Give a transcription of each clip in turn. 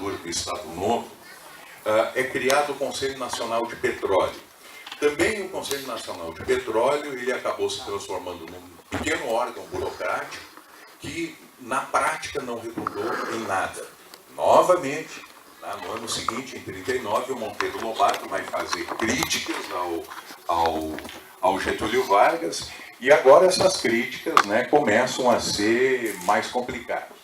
criador do Estado Novo, é criado o Conselho Nacional de Petróleo. Também o Conselho Nacional de Petróleo ele acabou se transformando num pequeno órgão burocrático que, na prática, não redundou em nada. Novamente, no ano seguinte, em 1939, o Monteiro Lobato vai fazer críticas ao Getúlio Vargas, e agora essas críticas, começam a ser mais complicadas.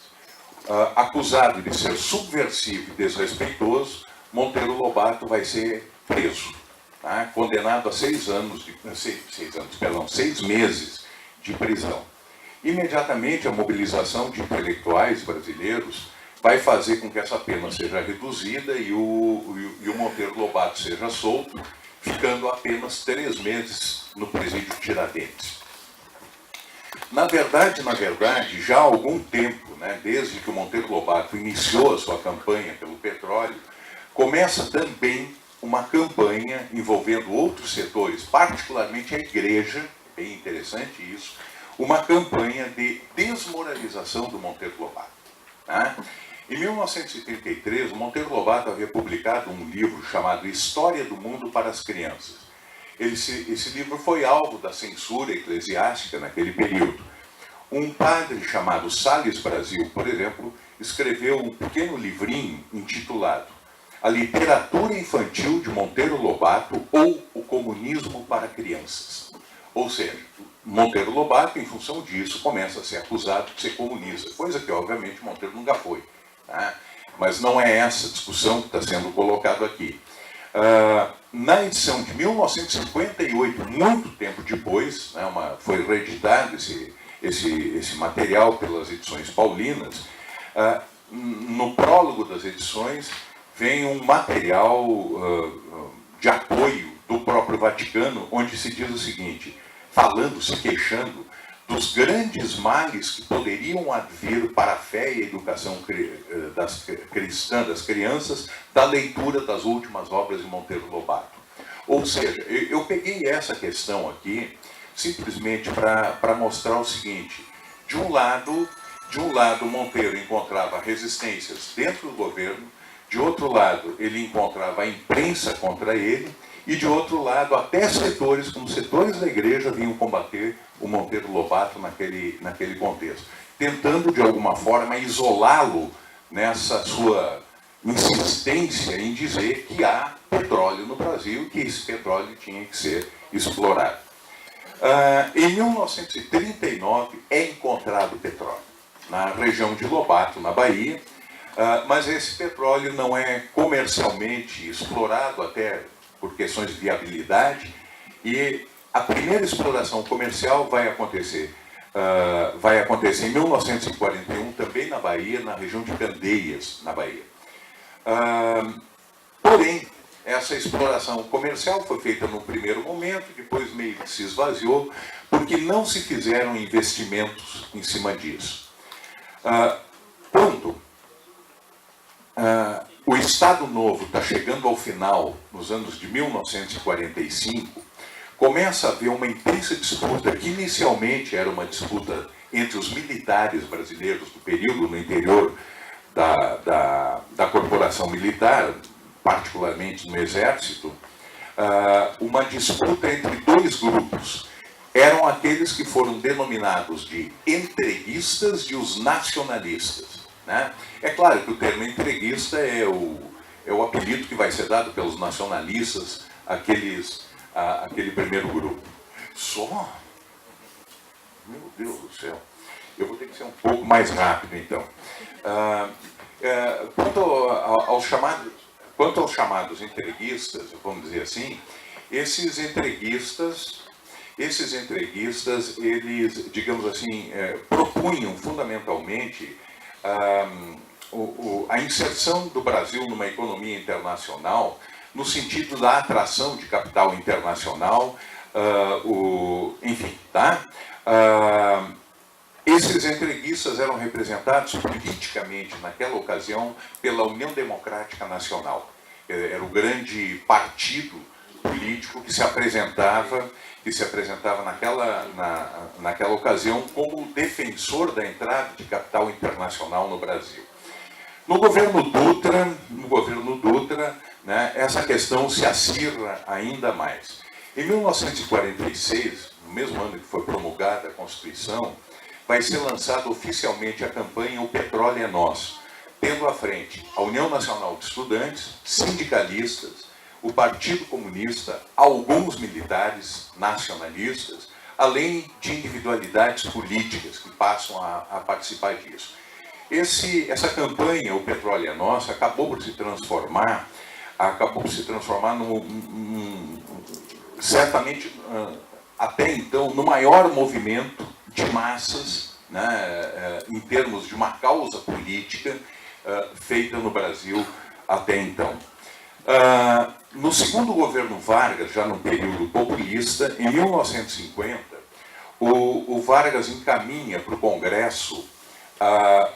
Acusado de ser subversivo e desrespeitoso, Monteiro Lobato vai ser preso, condenado a 6 meses de prisão. Imediatamente, a mobilização de intelectuais brasileiros vai fazer com que essa pena seja reduzida e o Monteiro Lobato seja solto, ficando apenas 3 meses no presídio Tiradentes. Na verdade, já há algum tempo, desde que o Monteiro Lobato iniciou a sua campanha pelo petróleo, começa também uma campanha envolvendo outros setores, particularmente a igreja, bem interessante isso, uma campanha de desmoralização do Monteiro Lobato. Em 1933, o Monteiro Lobato havia publicado um livro chamado História do Mundo para as Crianças. Esse livro foi alvo da censura eclesiástica naquele período. Um padre chamado Sales Brasil, por exemplo, escreveu um pequeno livrinho intitulado A Literatura Infantil de Monteiro Lobato ou o Comunismo para Crianças. Ou seja, Monteiro Lobato, em função disso, começa a ser acusado de ser comunista, coisa que, obviamente, Monteiro nunca foi. Mas não é essa discussão que está sendo colocada aqui. Na edição de 1958, muito tempo depois, foi reeditado esse material pelas edições paulinas, no prólogo das edições vem um material de apoio do próprio Vaticano, onde se diz o seguinte, se queixando dos grandes males que poderiam advir para a fé e a educação das crianças da leitura das últimas obras de Monteiro Lobato. Ou seja, eu peguei essa questão aqui simplesmente para mostrar o seguinte, de um lado Monteiro encontrava resistências dentro do governo, de outro lado ele encontrava a imprensa contra ele, e de outro lado até setores, como setores da igreja, vinham combater o Monteiro Lobato naquele contexto, tentando de alguma forma isolá-lo nessa sua insistência em dizer que há petróleo no Brasil e que esse petróleo tinha que ser explorado. Em 1939 é encontrado petróleo na região de Lobato, na Bahia, mas esse petróleo não é comercialmente explorado até por questões de viabilidade, e a primeira exploração comercial vai acontecer em 1941, também na Bahia, na região de Candeias, na Bahia. Porém, essa exploração comercial foi feita no primeiro momento, depois meio que se esvaziou, porque não se fizeram investimentos em cima disso. Quando o Estado Novo está chegando ao final, nos anos de 1945, começa a haver uma intensa disputa, que inicialmente era uma disputa entre os militares brasileiros do período no interior da corporação militar, particularmente no Exército, uma disputa entre 2 grupos. Eram aqueles que foram denominados de entreguistas e os nacionalistas. É claro que o termo entreguista é o apelido que vai ser dado pelos nacionalistas, aquele primeiro grupo. Só? Meu Deus do céu. Eu vou ter que ser um pouco mais rápido, então. Quanto aos chamados entreguistas, vamos dizer assim, esses entreguistas, eles, digamos assim, propunham fundamentalmente a inserção do Brasil numa economia internacional, no sentido da atração de capital internacional, enfim, tá? Esses entreguistas eram representados politicamente, naquela ocasião, pela União Democrática Nacional. Era o grande partido político que se apresentava naquela ocasião como defensor da entrada de capital internacional no Brasil. No governo Dutra, né, essa questão se acirra ainda mais. Em 1946, no mesmo ano que foi promulgada a Constituição, vai ser lançada oficialmente a campanha O Petróleo é Nosso, tendo à frente a União Nacional de Estudantes, sindicalistas, o Partido Comunista, alguns militares nacionalistas, além de individualidades políticas que passam a participar disso. Essa campanha, O Petróleo é Nosso, acabou por se transformar certamente, até então, no maior movimento de massas, né, em termos de uma causa política feita no Brasil até então. No segundo governo Vargas, já no período populista, em 1950, o Vargas encaminha para o Congresso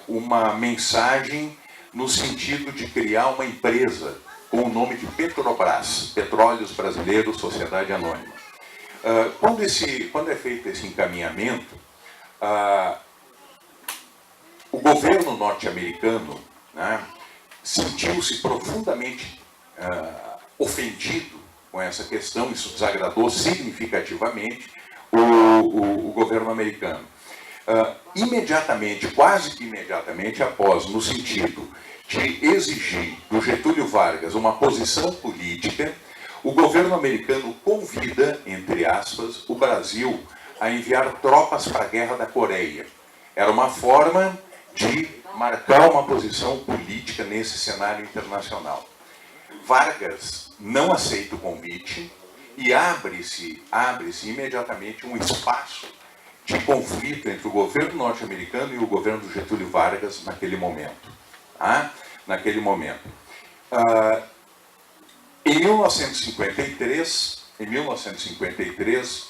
uma mensagem no sentido de criar uma empresa com o nome de Petrobras, Petróleos Brasileiros Sociedade Anônima. Quando é feito esse encaminhamento, o governo norte-americano, né, sentiu-se profundamente ofendido com essa questão, isso desagradou significativamente o governo americano. Imediatamente, quase que imediatamente após, no sentido de exigir do Getúlio Vargas uma posição política, o governo americano convida, entre aspas, o Brasil a enviar tropas para a Guerra da Coreia. Era uma forma de marcar uma posição política nesse cenário internacional. Vargas não aceita o convite e abre-se imediatamente um espaço de conflito entre o governo norte-americano e o governo do Getúlio Vargas naquele momento. Em 1953,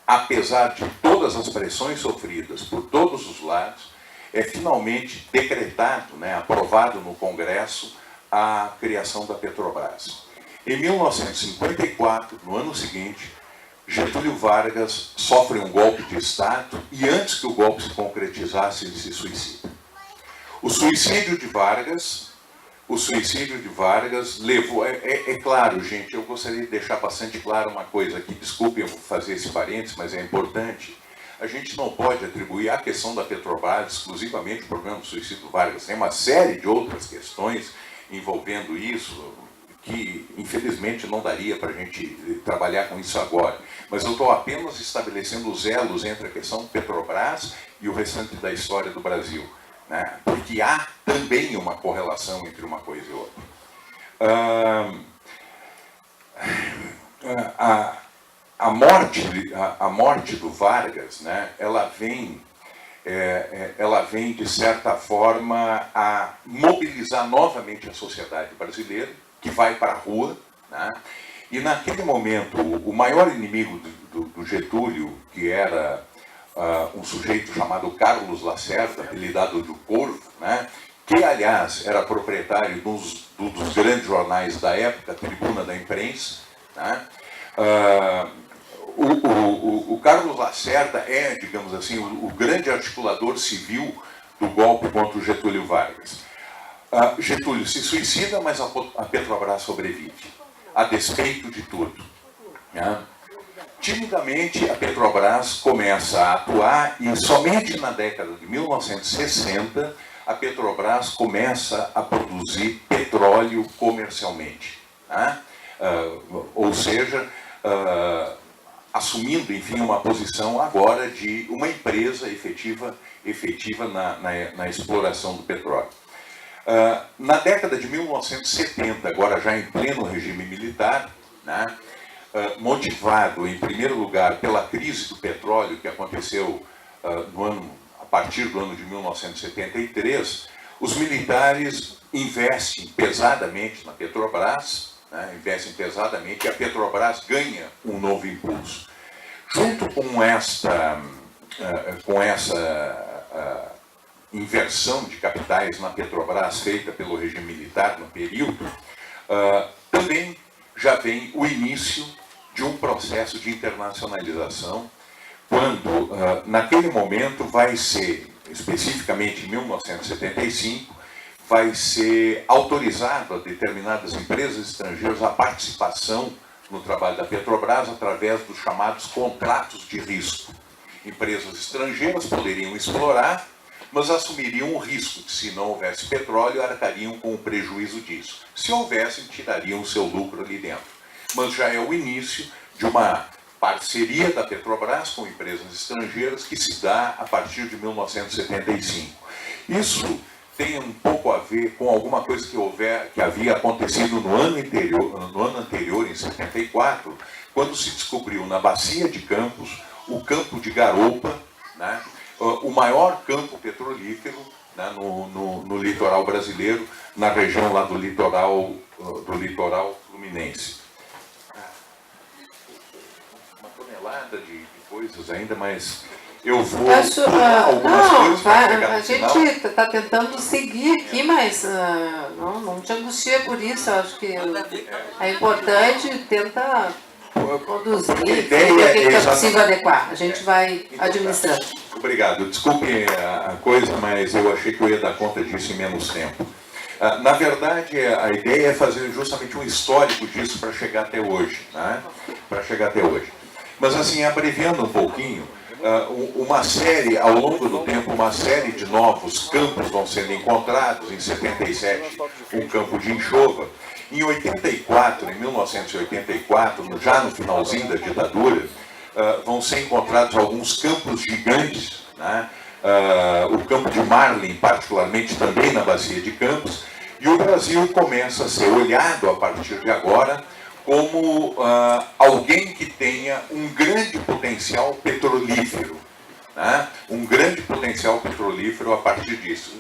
apesar de todas as pressões sofridas por todos os lados, é finalmente decretado, né, aprovado no Congresso, a criação da Petrobras. Em 1954, no ano seguinte, Getúlio Vargas sofre um golpe de Estado e antes que o golpe se concretizasse, ele se suicida. O suicídio de Vargas levou... É claro, gente, eu gostaria de deixar bastante claro uma coisa aqui, desculpem eu fazer esse parênteses, mas é importante. A gente não pode atribuir a questão da Petrobras exclusivamente ao problema do suicídio do Vargas. Tem uma série de outras questões envolvendo isso, que infelizmente não daria para a gente trabalhar com isso agora. Mas eu estou apenas estabelecendo os elos entre a questão Petrobras e o restante da história do Brasil, né? Porque há também uma correlação entre uma coisa e outra. A morte do Vargas, né, ela vem, de certa forma, a mobilizar novamente a sociedade brasileira, que vai para a rua, né? E naquele momento, o maior inimigo do Getúlio, que era um sujeito chamado Carlos Lacerda, apelidado de Corvo, né? Que, aliás, era proprietário dos grandes jornais da época, Tribuna da Imprensa, né? O Carlos Lacerda é, digamos assim, o grande articulador civil do golpe contra o Getúlio Vargas. Getúlio se suicida, mas a Petrobras sobrevive, a despeito de tudo, né? Timidamente, a Petrobras começa a atuar e somente na década de 1960 a Petrobras começa a produzir petróleo comercialmente, né? Ou seja, assumindo, enfim, uma posição agora de uma empresa efetiva na exploração do petróleo. Na década de 1970, agora já em pleno regime militar, né, motivado, em primeiro lugar, pela crise do petróleo que aconteceu a partir do ano de 1973, os militares investem pesadamente na Petrobras, né, e a Petrobras ganha um novo impulso. Junto com essa inversão de capitais na Petrobras feita pelo regime militar no período, também já vem o início de um processo de internacionalização, quando, naquele momento, vai ser, especificamente em 1975, vai ser autorizado a determinadas empresas estrangeiras a participação no trabalho da Petrobras através dos chamados contratos de risco. Empresas estrangeiras poderiam explorar, mas assumiriam o risco que, se não houvesse petróleo, arcariam com o prejuízo disso. Se houvesse, tirariam o seu lucro ali dentro. Mas já é o início de uma parceria da Petrobras com empresas estrangeiras que se dá a partir de 1975. Isso tem um pouco a ver com alguma coisa que havia acontecido no ano anterior, em 74, quando se descobriu na Bacia de Campos o campo de Garoupa, né, o maior campo petrolífero, né, no litoral brasileiro, na região lá do litoral fluminense. Uma tonelada de coisas ainda, mas eu vou pular algumas coisas para chegar no a gente está tentando seguir aqui, mas não te angustia por isso. Eu acho que é importante tentar produzir, ver o que é possível adequar. A gente vai administrando. Obrigado. Desculpe a coisa, mas eu achei que eu ia dar conta disso em menos tempo. Na verdade, a ideia é fazer justamente um histórico disso para chegar até hoje, né? Para chegar até hoje. Mas assim, abreviando um pouquinho, uma série, ao longo do tempo, uma série de novos campos vão sendo encontrados. Em 77, um campo de enxova. Em 84, em 1984, já no finalzinho da ditadura, vão ser encontrados alguns campos gigantes, né? O campo de Marlin, particularmente, também na Bacia de Campos, e o Brasil começa a ser olhado, a partir de agora, como alguém que tenha um grande potencial petrolífero, né? Um grande potencial petrolífero a partir disso.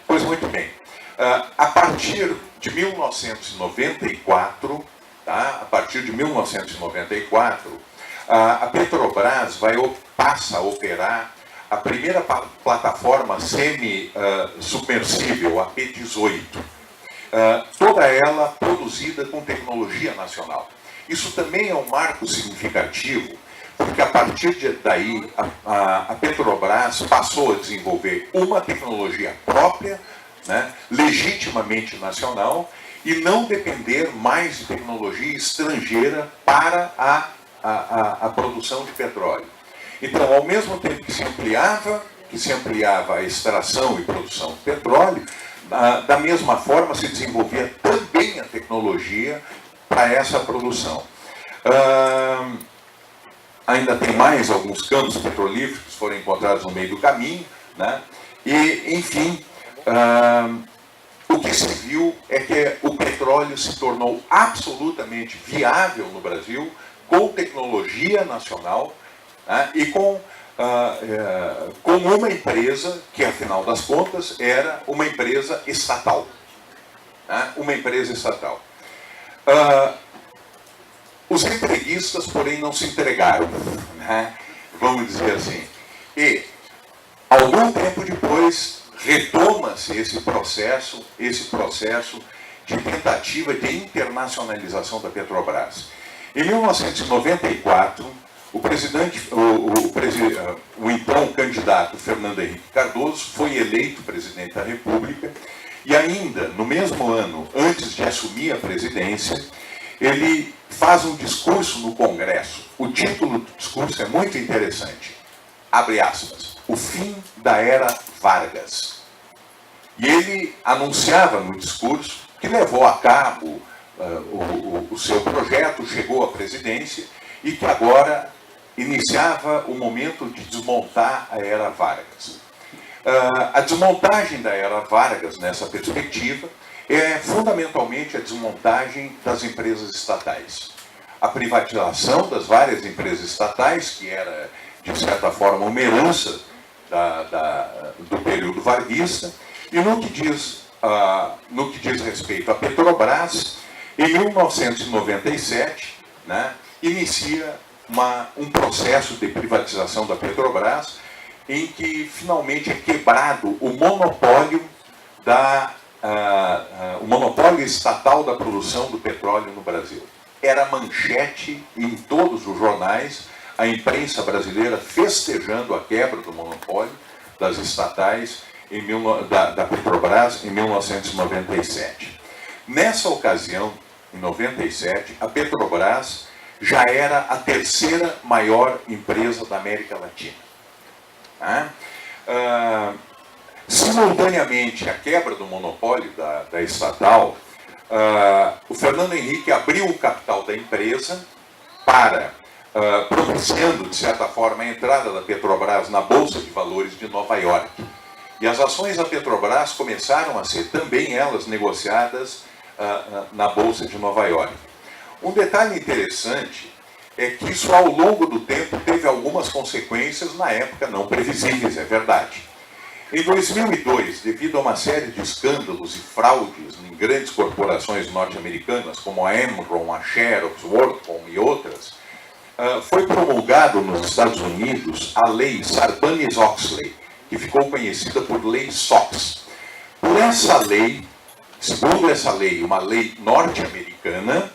Pois muito bem. A partir de 1994, tá? A partir de 1994, a Petrobras passa a operar a primeira plataforma semi-submersível, a P-18. Toda ela produzida com tecnologia nacional. Isso também é um marco significativo, porque a partir daí a Petrobras passou a desenvolver uma tecnologia própria, né, legitimamente nacional, e não depender mais de tecnologia estrangeira para a produção de petróleo. Então, ao mesmo tempo que se ampliava a extração e produção de petróleo, da mesma forma se desenvolvia também a tecnologia para essa produção. Ainda tem mais alguns campos petrolíferos que foram encontrados no meio do caminho, né? E, enfim, o que se viu é que o petróleo se tornou absolutamente viável no Brasil, com tecnologia nacional, né? E com uma empresa que, afinal das contas, era uma empresa estatal. Né? Uma empresa estatal. Os entreguistas, porém, não se entregaram, né? Vamos dizer assim. E, algum tempo depois, retoma-se esse processo de tentativa de internacionalização da Petrobras. Em 1994, o então candidato Fernando Henrique Cardoso foi eleito presidente da República e ainda, no mesmo ano, antes de assumir a presidência, ele faz um discurso no Congresso. O título do discurso é muito interessante. Abre aspas. O fim da era Vargas. E ele anunciava no discurso que levou a cabo o seu projeto, chegou à presidência e que agora iniciava o momento de desmontar a era Vargas. A desmontagem da era Vargas, nessa perspectiva, é fundamentalmente a desmontagem das empresas estatais. A privatização das várias empresas estatais, que era, de certa forma, uma herança do período varguista, e no que diz respeito à Petrobras, em 1997, né, inicia um processo de privatização da Petrobras, em que finalmente é quebrado o monopólio estatal da produção do petróleo no Brasil. Era manchete em todos os jornais, a imprensa brasileira festejando a quebra do monopólio das estatais da Petrobras em 1997. Nessa ocasião, em 97, a Petrobras já era a terceira maior empresa da América Latina. Simultaneamente à quebra do monopólio da estatal, o Fernando Henrique abriu o capital da empresa para, propiciando, de certa forma, a entrada da Petrobras na Bolsa de Valores de Nova York. E as ações da Petrobras começaram a ser também elas negociadas na Bolsa de Nova York. Um detalhe interessante é que isso, ao longo do tempo, teve algumas consequências, na época não previsíveis, é verdade. Em 2002, devido a uma série de escândalos e fraudes em grandes corporações norte-americanas, como a Enron, a Xerox, WorldCom e outras, foi promulgado nos Estados Unidos a lei Sarbanes-Oxley, que ficou conhecida por Lei SOX. Por essa lei, segundo essa lei, uma lei norte-americana,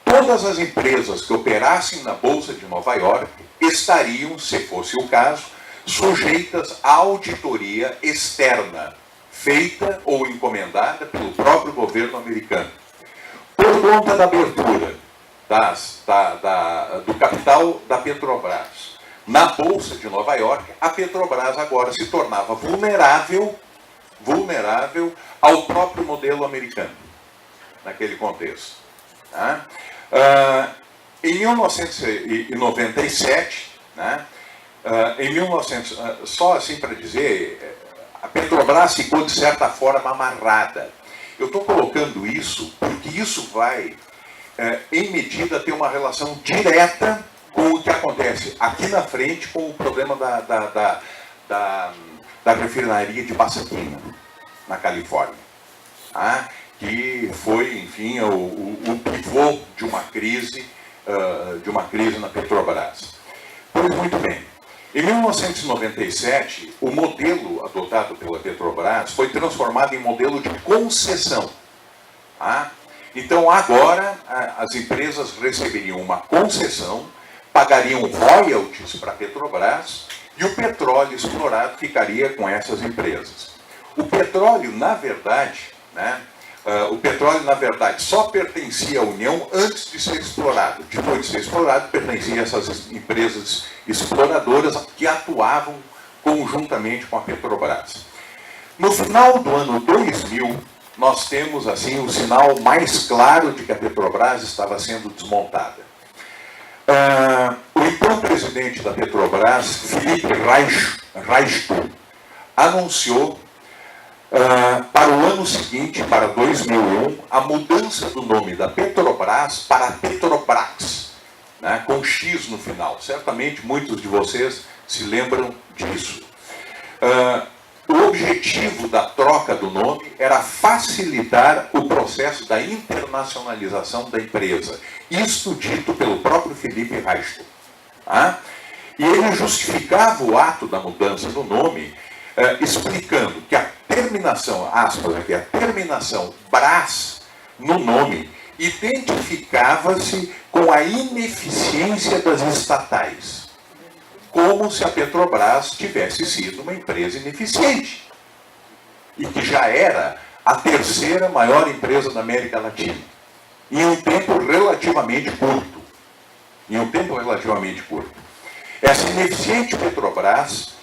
todas as empresas que operassem na Bolsa de Nova York estariam, se fosse o caso, sujeitas à auditoria externa, feita ou encomendada pelo próprio governo americano. Por conta da abertura do capital da Petrobras na Bolsa de Nova York, a Petrobras agora se tornava vulnerável ao próprio modelo americano, naquele contexto. Em 1997, só assim para dizer, a Petrobras ficou de certa forma amarrada. Eu estou colocando isso porque isso vai, em medida, ter uma relação direta com o que acontece aqui na frente com o problema da refinaria de Pasadena, na Califórnia, que foi, enfim, o pivô de uma crise na Petrobras. Pois muito bem. Em 1997, o modelo adotado pela Petrobras foi transformado em modelo de concessão. Então, agora, as empresas receberiam uma concessão, pagariam royalties para a Petrobras e o petróleo explorado ficaria com essas empresas. O petróleo, na verdade, só pertencia à União antes de ser explorado. Depois de ser explorado, pertencia a essas empresas exploradoras que atuavam conjuntamente com a Petrobras. No final do ano 2000, nós temos assim o sinal mais claro de que a Petrobras estava sendo desmontada. O então presidente da Petrobras, Felipe Reichelt, anunciou para o ano seguinte, para 2001, a mudança do nome da Petrobras para Petrobras, com X no final. Certamente muitos de vocês se lembram disso. O objetivo da troca do nome era facilitar o processo da internacionalização da empresa. Isto dito pelo próprio Felipe Reichelt. E ele justificava o ato da mudança do nome, explicando que a terminação, aspas aqui, a terminação Brás no nome identificava-se com a ineficiência das estatais, como se a Petrobras tivesse sido uma empresa ineficiente e que já era a terceira maior empresa da América Latina, em um tempo relativamente curto. Essa ineficiente Petrobras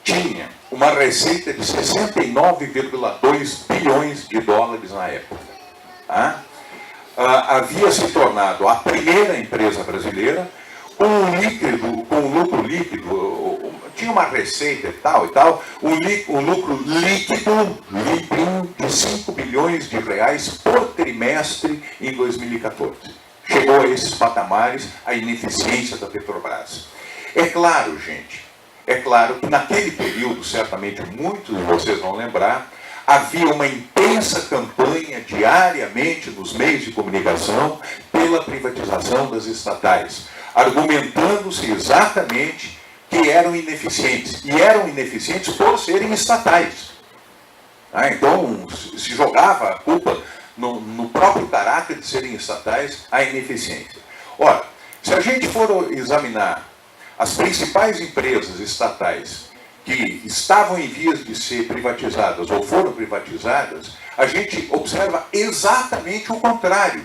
tinha uma receita de 69,2 bilhões de dólares na época. Havia se tornado a primeira empresa brasileira com um lucro líquido, tinha uma receita e tal, um lucro líquido de 5 bilhões de reais por trimestre em 2014. Chegou a esses patamares a ineficiência da Petrobras. É claro, gente, que naquele período, certamente muitos de vocês vão lembrar, havia uma intensa campanha diariamente nos meios de comunicação pela privatização das estatais, argumentando-se exatamente que eram ineficientes, e eram ineficientes por serem estatais. Então, se jogava a culpa no próprio caráter de serem estatais, a ineficiência. Ora, se a gente for examinar as principais empresas estatais que estavam em vias de ser privatizadas ou foram privatizadas, a gente observa exatamente o contrário.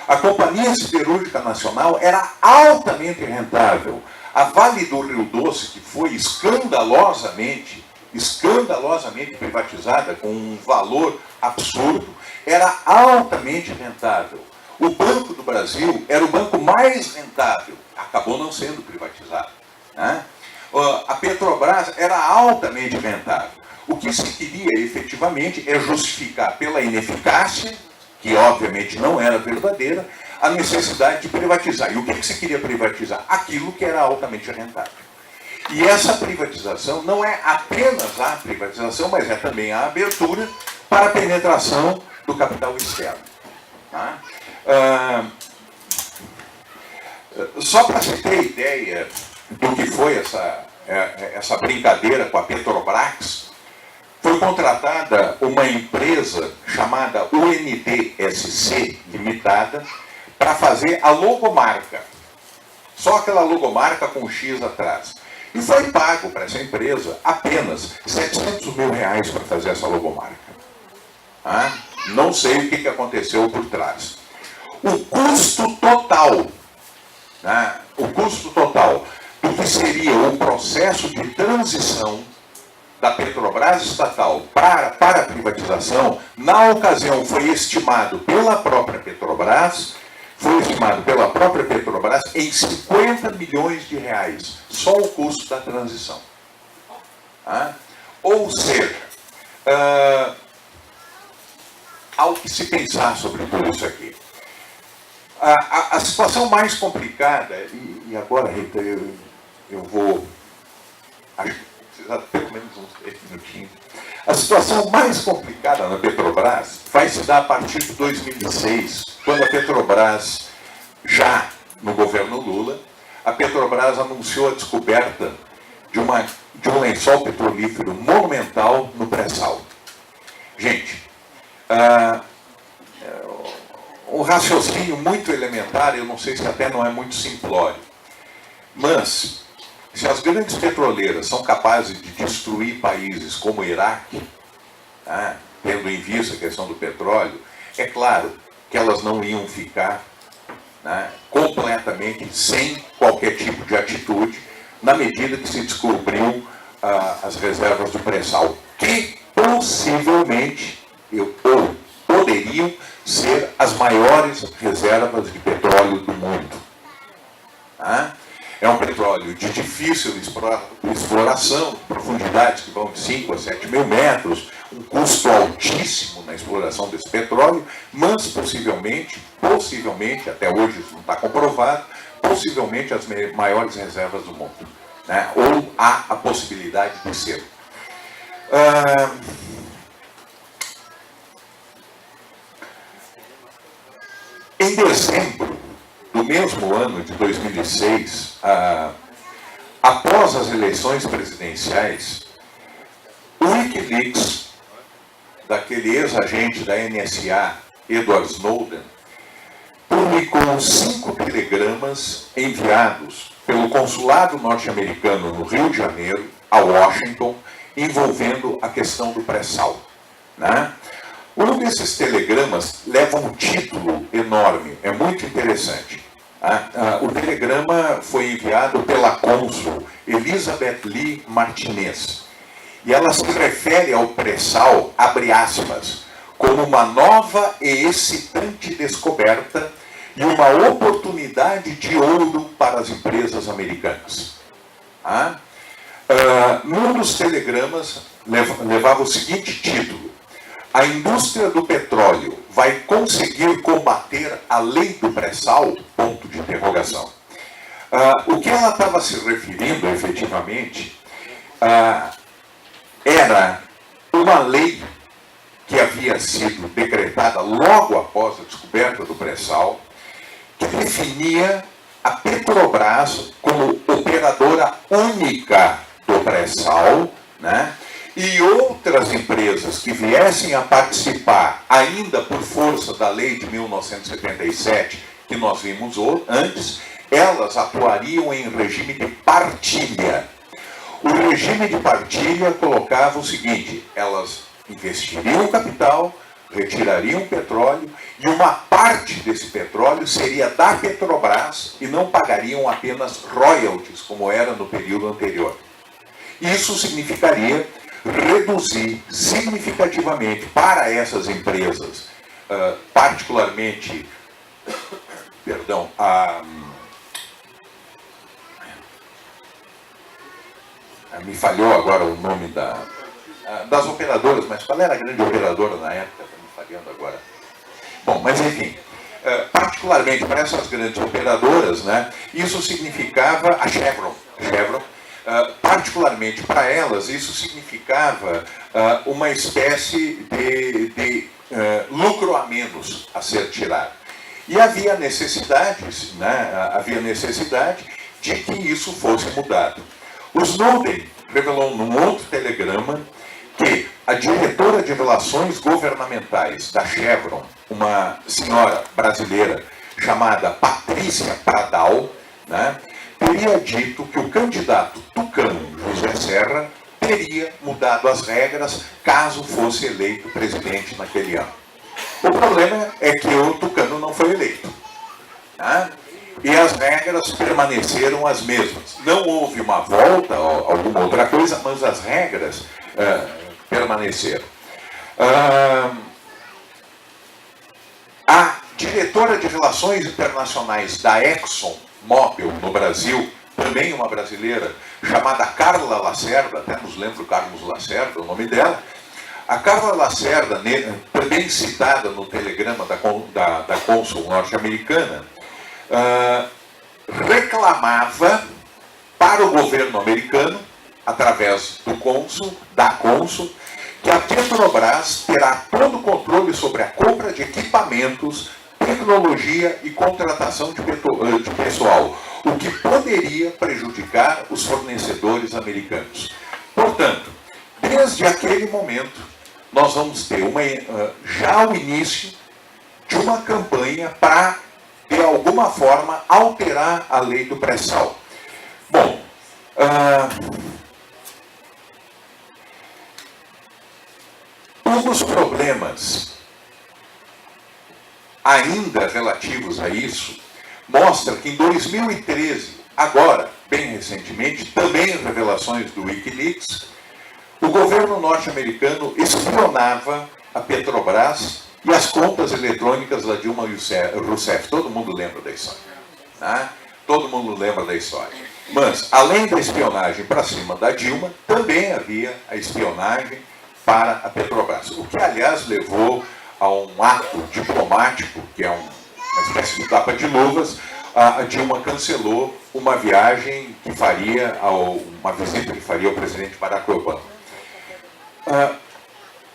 A Companhia Siderúrgica Nacional era altamente rentável. A Vale do Rio Doce, que foi escandalosamente privatizada com um valor absurdo, era altamente rentável. O Banco do Brasil era o banco mais rentável, acabou não sendo privatizado, né? A Petrobras era altamente rentável. O que se queria efetivamente é justificar pela ineficácia, que obviamente não era verdadeira, a necessidade de privatizar. E o que se queria privatizar? Aquilo que era altamente rentável. E essa privatização não é apenas a privatização, mas é também a abertura para a penetração do capital externo. Tá? Só para você ter ideia do que foi essa brincadeira com a Petrobras, foi contratada uma empresa chamada UNDSC Limitada para fazer a logomarca. Só aquela logomarca com X atrás. E foi pago para essa empresa apenas R$700 mil para fazer essa logomarca. Não sei o que aconteceu por trás. O custo total do que seria o processo de transição da Petrobras estatal para a privatização, na ocasião foi estimado pela própria Petrobras em 50 milhões de reais, só o custo da transição. Ou seja, ao que se pensar sobre tudo isso aqui, a situação mais complicada, e agora, Rita, eu vou, acho que precisar pelo menos uns 3 minutinhos, a situação mais complicada na Petrobras vai se dar a partir de 2006, quando a Petrobras, já no governo Lula, a Petrobras anunciou a descoberta de um lençol petrolífero monumental no pré-sal. Gente, um raciocínio muito elementar, eu não sei se até não é muito simplório, mas se as grandes petroleiras são capazes de destruir países como o Iraque, tendo em vista a questão do petróleo, é claro que elas não iam ficar completamente sem qualquer tipo de atitude, na medida que se descobriu as reservas do pré-sal, que possivelmente ou poderiam ser as maiores reservas de petróleo do mundo. É um petróleo de difícil exploração, profundidades que vão de 5 a 7 mil metros, um custo altíssimo na exploração desse petróleo, mas possivelmente, até hoje isso não está comprovado, possivelmente as maiores reservas do mundo. Ou há a possibilidade de ser. Em dezembro do mesmo ano de 2006, após as eleições presidenciais, o Wikileaks, daquele ex-agente da NSA, Edward Snowden, publicou 5 telegramas enviados pelo consulado norte-americano no Rio de Janeiro, a Washington, envolvendo a questão do pré-sal. Um desses telegramas leva um título enorme, é muito interessante. O telegrama foi enviado pela cônsul Elizabeth Lee Martinez. E ela se refere ao pré-sal, abre aspas, como uma nova e excitante descoberta e uma oportunidade de ouro para as empresas americanas. Num dos telegramas levava o seguinte título: a indústria do petróleo vai conseguir combater a lei do pré-sal? Ponto de interrogação. O que ela estava se referindo, efetivamente, era uma lei que havia sido decretada logo após a descoberta do pré-sal, que definia a Petrobras como operadora única do pré-sal, e outras empresas que viessem a participar, ainda por força da lei de 1977, que nós vimos antes, elas atuariam em regime de partilha. O regime de partilha colocava o seguinte: elas investiriam o capital, retirariam o petróleo e uma parte desse petróleo seria da Petrobras e não pagariam apenas royalties, como era no período anterior. Isso significaria reduzir significativamente para essas empresas, particularmente, me falhou agora o nome das operadoras, mas qual era a grande operadora na época? Está me falhando agora. Bom, mas enfim, particularmente para essas grandes operadoras, né, isso significava a Chevron. Particularmente para elas, isso significava uma espécie de lucro a menos a ser tirado. E havia necessidade de que isso fosse mudado. O Snowden revelou num outro telegrama que a diretora de relações governamentais da Chevron, uma senhora brasileira chamada Patrícia Pradal, né, teria dito que o candidato tucano José Serra teria mudado as regras caso fosse eleito presidente naquele ano. O problema é que o tucano não foi eleito. Tá? E as regras permaneceram as mesmas. Não houve uma volta ou alguma outra coisa, mas as regras permaneceram. A diretora de Relações Internacionais da ExxonMobil no Brasil, também uma brasileira, chamada Carla Lacerda, até nos lembro Carlos Lacerda, o nome dela. A Carla Lacerda, também citada no telegrama da cônsul norte-americana, reclamava para o governo americano, através da cônsul, que a Petrobras terá todo o controle sobre a compra de equipamentos, tecnologia e contratação de pessoal, o que poderia prejudicar os fornecedores americanos. Portanto, desde aquele momento, nós vamos ter já o início de uma campanha para, de alguma forma, alterar a lei do pré-sal. Bom, um dos problemas ainda relativos a isso mostra que em 2013, agora, bem recentemente, também em revelações do Wikileaks, o governo norte-americano espionava a Petrobras e as contas eletrônicas da Dilma Rousseff. Todo mundo lembra da história. Né? Todo mundo lembra da história. Mas, além da espionagem para cima da Dilma, também havia a espionagem para a Petrobras. O que, aliás, levou a um ato diplomático, que é uma espécie de tapa de luvas. A Dilma cancelou uma viagem que faria, uma visita que faria ao presidente Barack Obama.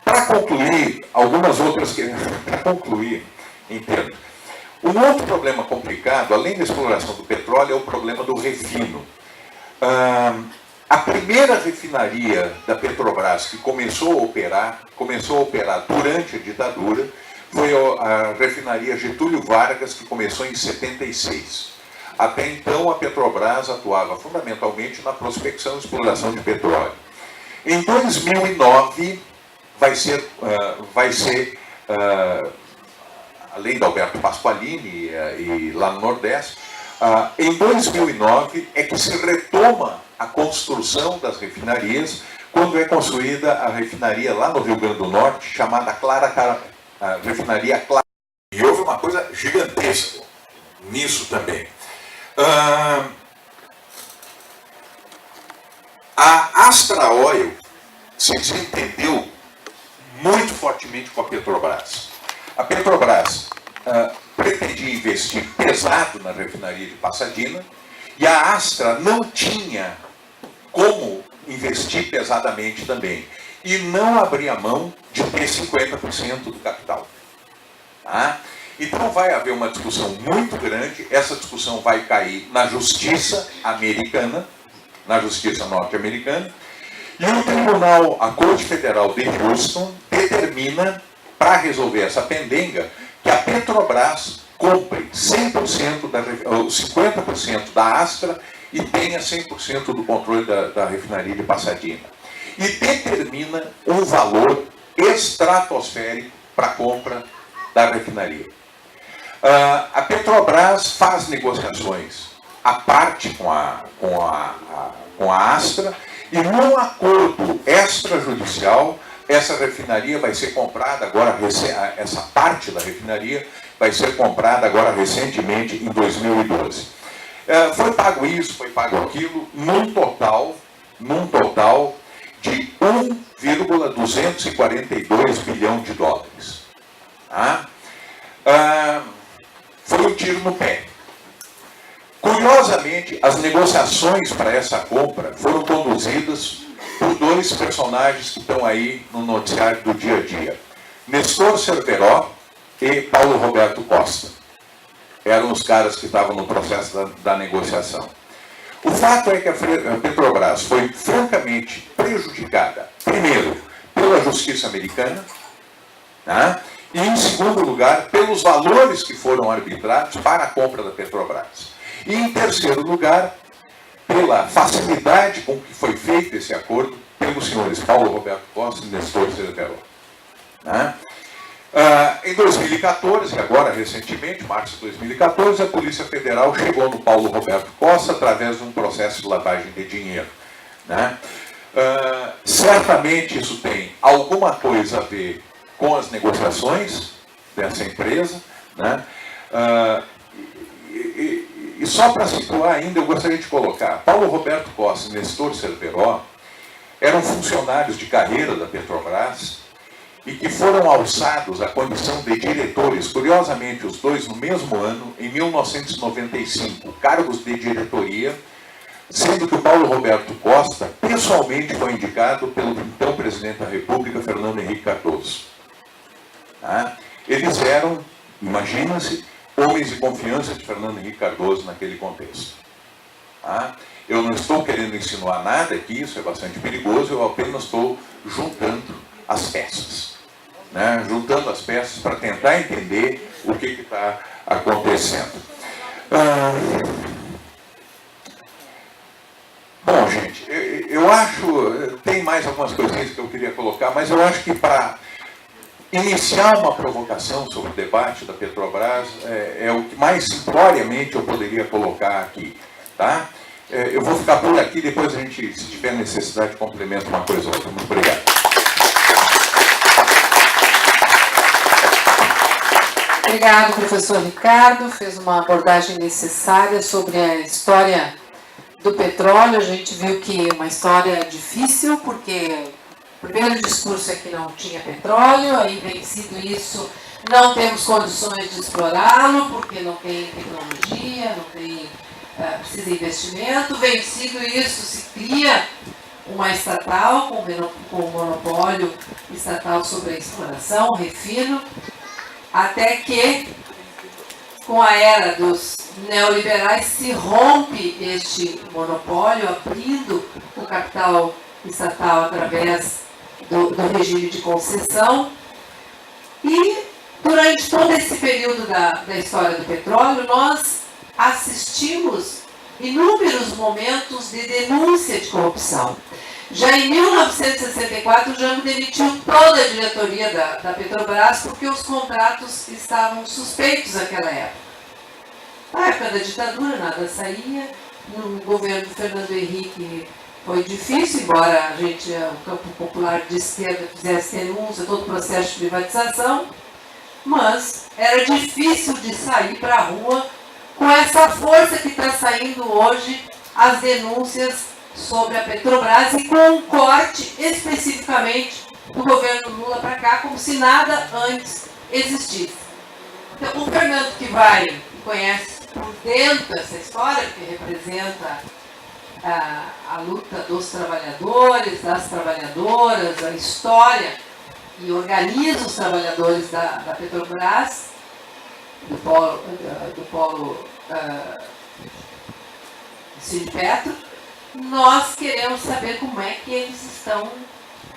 Para concluir, para concluir, entendo. Um outro problema complicado, além da exploração do petróleo, é o problema do refino. A primeira refinaria da Petrobras que começou a operar durante a ditadura, foi a refinaria Getúlio Vargas, que começou em 76. Até então, a Petrobras atuava fundamentalmente na prospecção e exploração de petróleo. Em 2009, vai ser além da Alberto Pasqualini e lá no Nordeste, em 2009 é que se retoma a construção das refinarias, quando é construída a refinaria lá no Rio Grande do Norte, chamada refinaria Clara. E houve uma coisa gigantesca nisso também. A Astra Oil se desentendeu muito fortemente com a Petrobras. A Petrobras pretendia investir pesado na refinaria de Pasadena e a Astra não tinha como investir pesadamente também. E não abria mão de ter 50% do capital. Tá? Então vai haver uma discussão muito grande, essa discussão vai cair na justiça americana, na justiça norte-americana, e o tribunal, a Corte Federal de Houston, determina, para resolver essa pendenga, que a Petrobras compre 50% da Astra e tenha 100% do controle da refinaria de Passadina. E determina um valor estratosférico para a compra da refinaria. A Petrobras faz negociações à parte com a Astra, e num acordo extrajudicial, essa refinaria vai ser comprada agora, essa parte da refinaria vai ser comprada agora recentemente, em 2012. Foi pago isso, foi pago aquilo, num total de 1,242 bilhão de dólares. Tá? Foi um tiro no pé. Curiosamente, as negociações para essa compra foram conduzidas por dois personagens que estão aí no noticiário do dia a dia. Nestor Cerveró e Paulo Roberto Costa. Eram os caras que estavam no processo da negociação. O fato é que a Petrobras foi francamente prejudicada, primeiro, pela justiça americana, né? E, em segundo lugar, pelos valores que foram arbitrados para a compra da Petrobras. E, em terceiro lugar, pela facilidade com que foi feito esse acordo pelos senhores Paulo Roberto Costa e Nestor Cerveró. Né? Em 2014, agora recentemente, março de 2014, a Polícia Federal chegou no Paulo Roberto Costa através de um processo de lavagem de dinheiro. Né? Certamente isso tem alguma coisa a ver com as negociações dessa empresa. Né? E só para situar ainda, eu gostaria de colocar, Paulo Roberto Costa e Nestor Cerveró eram funcionários de carreira da Petrobras e que foram alçados à condição de diretores, curiosamente os dois no mesmo ano, em 1995, cargos de diretoria, sendo que o Paulo Roberto Costa pessoalmente foi indicado pelo então presidente da República, Fernando Henrique Cardoso. Tá? Eles eram, imagina-se, homens de confiança de Fernando Henrique Cardoso naquele contexto. Tá? Eu não estou querendo insinuar nada aqui, isso é bastante perigoso, eu apenas estou juntando as peças. Né? Juntando as peças para tentar entender o que está acontecendo. Bom, gente, eu acho, tem mais algumas coisinhas que eu queria colocar, mas eu acho que para iniciar uma provocação sobre o debate da Petrobras é o que mais simploriamente eu poderia colocar aqui. Tá? Eu vou ficar por aqui, depois a gente, se tiver necessidade, complementa uma coisa ou outra. Muito obrigado. Obrigado, professor Ricardo. Fez uma abordagem necessária sobre a história do petróleo. A gente viu que é uma história difícil, porque o primeiro discurso é que não tinha petróleo, aí vencido isso, não temos condições de explorá-lo, porque não tem tecnologia, não tem, precisa de investimento. Vencido isso, se cria uma estatal com um monopólio estatal sobre a exploração, refino, até que, com a era dos neoliberais, se rompe este monopólio, abrindo o capital estatal através do regime de concessão. E, durante todo esse período da história do petróleo, nós assistimos inúmeros momentos de denúncia de corrupção. Já em 1964, o Jango demitiu toda a diretoria da Petrobras porque os contratos estavam suspeitos naquela época. Na época da ditadura, nada saía. No governo do Fernando Henrique foi difícil, embora a gente, o campo popular de esquerda, fizesse denúncia, todo o processo de privatização, mas era difícil de sair para a rua com essa força que está saindo hoje as denúncias sobre a Petrobras e com um corte especificamente do governo Lula para cá, como se nada antes existisse. Então, o Fernando, que conhece por dentro essa história, que representa a luta dos trabalhadores, das trabalhadoras, a história, e organiza os trabalhadores da Petrobras, do polo Sinpetro. Nós queremos saber como é que eles estão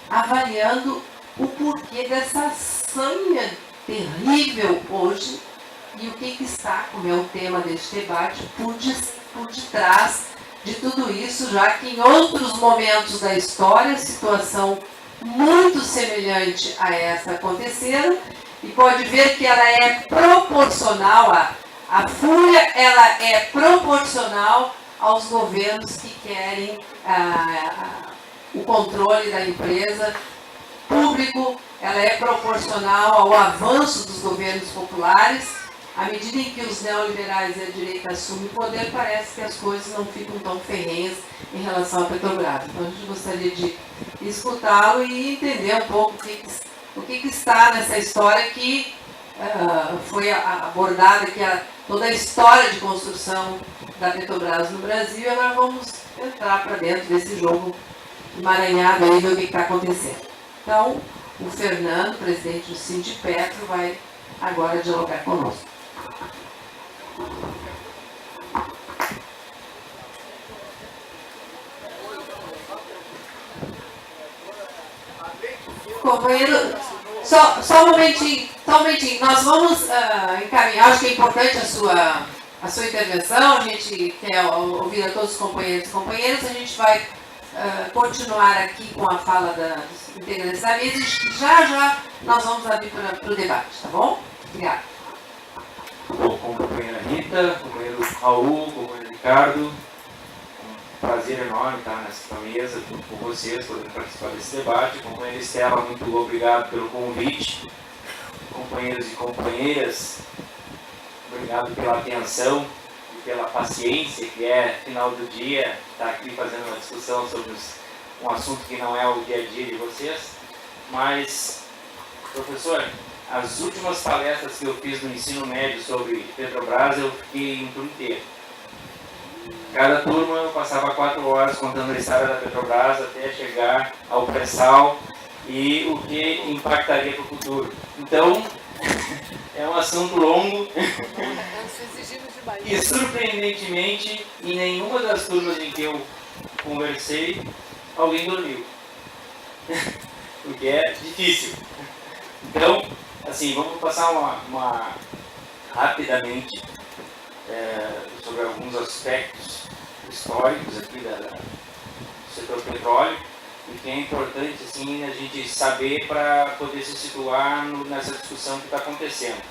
avaliando o porquê dessa sanha terrível hoje e o que está, como é o tema deste debate, por detrás de tudo isso, já que em outros momentos da história, situação muito semelhante a essa aconteceram, e pode ver que ela é proporcional, a fúria ela é proporcional aos governos que querem o controle da empresa público, ela é proporcional ao avanço dos governos populares. À medida em que os neoliberais e a direita assumem o poder, parece que as coisas não ficam tão ferrenhas em relação à Petrobras. Então, a gente gostaria de escutá-lo e entender um pouco o que está nessa história que foi abordada, que é toda a história de construção da Petrobras no Brasil. E agora vamos entrar para dentro desse jogo emaranhado aí, ver o que está acontecendo. Então, o Fernando, presidente do Sindipetro, vai agora dialogar conosco. Companheiro, só um momentinho. Nós vamos encaminhar, acho que é importante a sua intervenção, a gente quer ouvir a todos os companheiros e companheiras, a gente vai continuar aqui com a fala dos integrantes da mesa e já nós vamos abrir para o debate, tá bom? Obrigada. Bom, com a companheira Rita, companheiro Raul, companheiro Ricardo, um prazer enorme estar nessa mesa junto com vocês, podendo participar desse debate. Companheira Estela, muito obrigado pelo convite. Companheiros e companheiras, obrigado pela atenção e pela paciência, que é, final do dia, estar aqui fazendo uma discussão sobre um assunto que não é o dia a dia de vocês. Mas, professor, as últimas palestras que eu fiz no ensino médio sobre Petrobras, eu fiquei em turno inteiro. Cada turma eu passava 4 horas contando a história da Petrobras até chegar ao pré-sal e o que impactaria para o futuro. Então, é um assunto longo e, surpreendentemente, em nenhuma das turmas em que eu conversei, alguém dormiu. O que é difícil. Então, assim, vamos passar rapidamente sobre alguns aspectos históricos aqui do setor petróleo e que é importante assim, a gente saber para poder se situar nessa discussão que está acontecendo.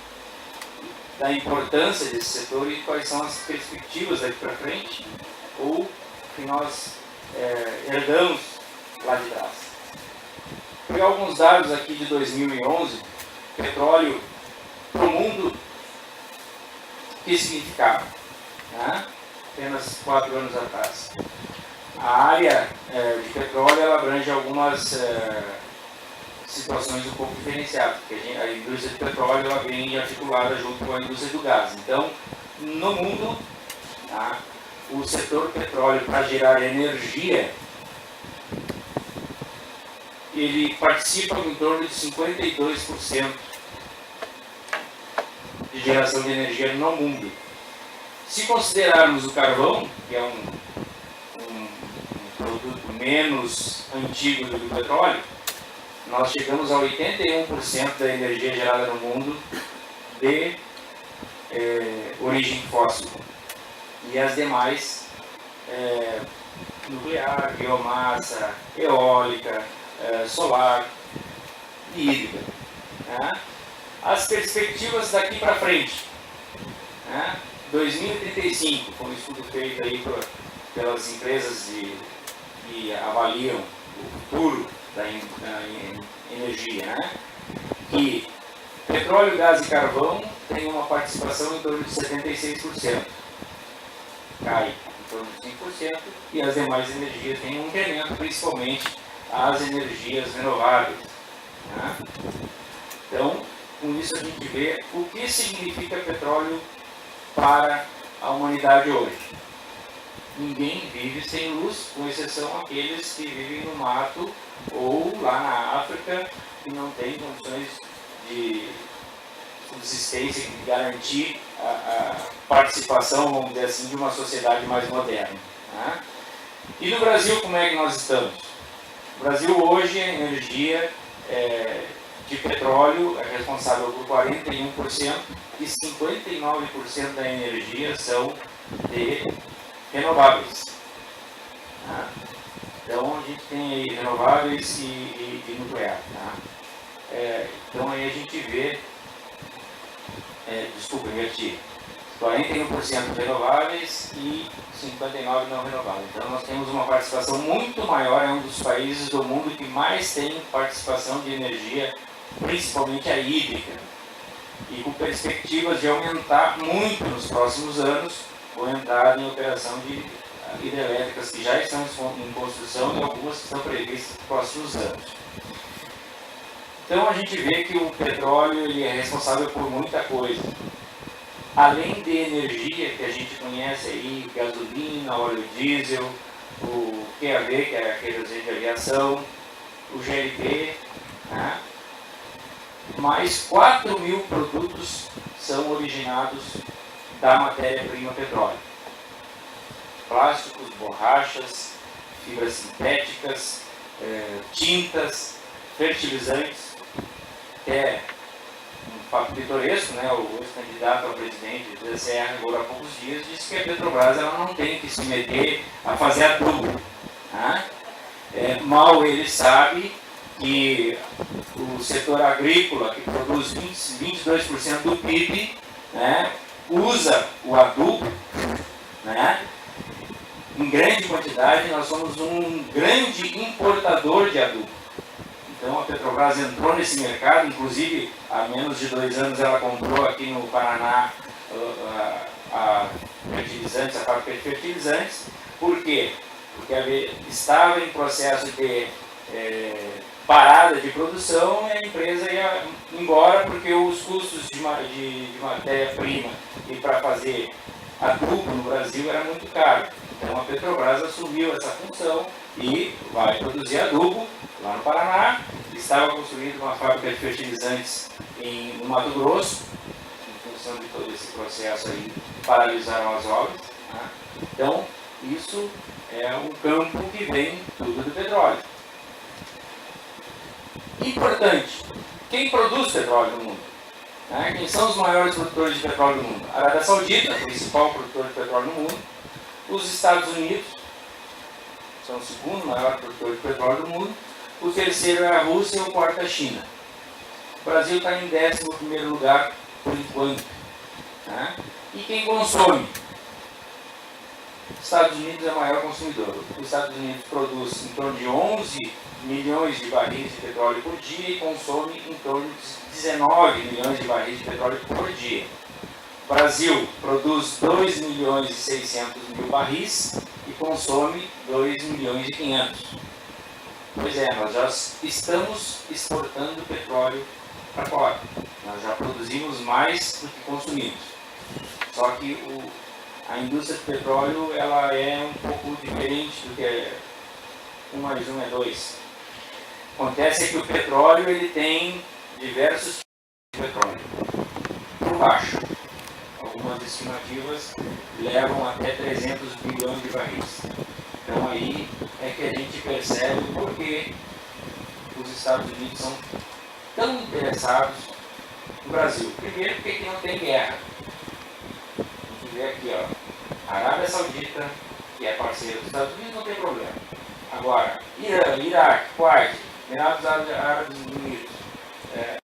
Da importância desse setor e quais são as perspectivas daqui para frente ou que nós herdamos lá de trás. Vou pegar alguns dados aqui de 2011, petróleo para o mundo, o que significava? Né? Apenas 4 anos atrás. A área de petróleo ela abrange algumas situações um pouco diferenciadas, porque a indústria de petróleo ela vem articulada junto com a indústria do gás. Então, no mundo, tá, o setor petróleo para gerar energia, ele participa em torno de 52% de geração de energia no mundo. Se considerarmos o carvão, que é um produto menos antigo do que o petróleo, nós chegamos a 81% da energia gerada no mundo de origem fóssil. E as demais, nuclear, biomassa, eólica, solar e hídrica. Né? As perspectivas daqui para frente. Né? 2035, foi um estudo feito aí pelas empresas que avaliam o futuro da energia, né? Que petróleo, gás e carvão tem uma participação em torno de 76%. Cai em torno de 5% e as demais energias têm um incremento, principalmente as energias renováveis. Né? Então, com isso a gente vê o que significa petróleo para a humanidade hoje. Ninguém vive sem luz, com exceção aqueles que vivem no mato ou lá na África, que não têm condições de subsistência e garantir a participação, vamos dizer assim, de uma sociedade mais moderna. Né? E no Brasil, como é que nós estamos? O Brasil hoje, a energia de petróleo é responsável por 41% e 59% da energia são de renováveis. Tá? Então a gente tem aí renováveis e nuclear. Tá? Então aí a gente vê, desculpa, inverti, 41% renováveis e 59% não renováveis. Então nós temos uma participação muito maior, é um dos países do mundo que mais tem participação de energia, principalmente a hídrica, e com perspectivas de aumentar muito nos próximos anos com a entrada em operação de hidrelétricas que já estão em construção e algumas que estão previstas nos próximos anos. Então a gente vê que o petróleo ele é responsável por muita coisa. Além de energia que a gente conhece aí, gasolina, óleo diesel, o QAV, que é a querosene de aviação, o GLP, né? Mais 4.000 produtos são originados da matéria-prima petróleo. Plásticos, borrachas, fibras sintéticas, tintas, fertilizantes. Até um fato pitoresco, né? O ex-candidato ao presidente da Serra, agora há poucos dias, disse que a Petrobras ela não tem que se meter a fazer adubo. Né? Mal ele sabe que o setor agrícola, que produz 22% do PIB, né, usa o adubo, né, em grande quantidade. Nós somos um grande importador de adubo. Então a Petrobras entrou nesse mercado, inclusive há menos de 2 anos ela comprou aqui no Paraná a fábrica de fertilizantes. Por quê? Porque estava em processo de parada de produção e a empresa ia embora porque os custos de matéria-prima e para fazer adubo no Brasil era muito caro. Então a Petrobras assumiu essa função e vai produzir adubo lá no Paraná. Estava construindo uma fábrica de fertilizantes no Mato Grosso, em função de todo esse processo aí, paralisaram as obras. Né? Então isso é um campo que vem tudo do petróleo. Importante, quem produz petróleo no mundo? Né? Quem são os maiores produtores de petróleo no mundo? A Arábia Saudita, principal produtor de petróleo no mundo. Os Estados Unidos, são o segundo maior produtor de petróleo do mundo. O terceiro é a Rússia e o quarto é a China. O Brasil está em 11º lugar por enquanto. Né? E quem consome? Os Estados Unidos é o maior consumidor. Os Estados Unidos produz em torno de 11 milhões de barris de petróleo por dia e consome em torno de 19 milhões de barris de petróleo por dia. O Brasil produz 2 milhões e 600 mil barris e consome 2 milhões e 500. Pois é, nós já estamos exportando petróleo para fora. Nós já produzimos mais do que consumimos. Só que a indústria de petróleo ela é um pouco diferente do que 1 mais 1 é 2. Acontece que o petróleo ele tem diversos tipos de petróleo. Por baixo. Algumas estimativas levam até 300 bilhões de barris. Então aí é que a gente percebe por que os Estados Unidos são tão interessados no Brasil. Primeiro porque aqui não tem guerra. A gente vê aqui, ó, a Arábia Saudita, que é parceiro dos Estados Unidos, não tem problema. Agora, Irã, Iraque, Kuwait, Emirados Árabes Unidos,